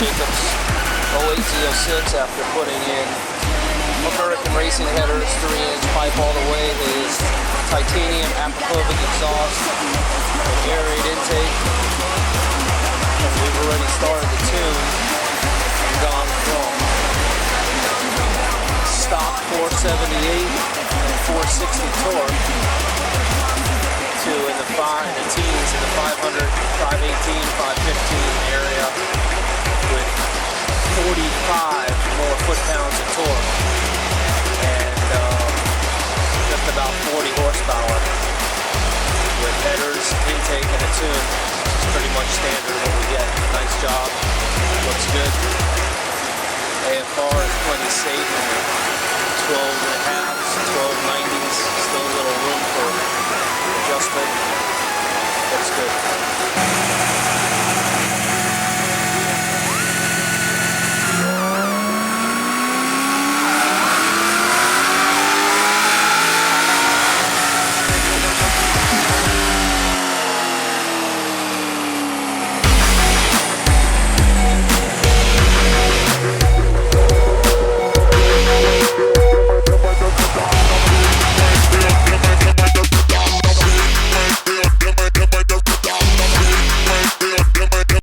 Jacob's 08 Z06 after putting in American Racing headers, 3-inch pipe all the way, his titanium akrapovic exhaust, and airaid intake. And we've already started the tune and gone from stock 478 and 460 torque to in the teens in the 500, 518, 515 area with 45 more foot-pounds of torque and just about 40 horsepower with headers, intake, and a tune. It's pretty much standard what we get. Nice job. Looks good. AFR is plenty safe. 12.5s, 1290s.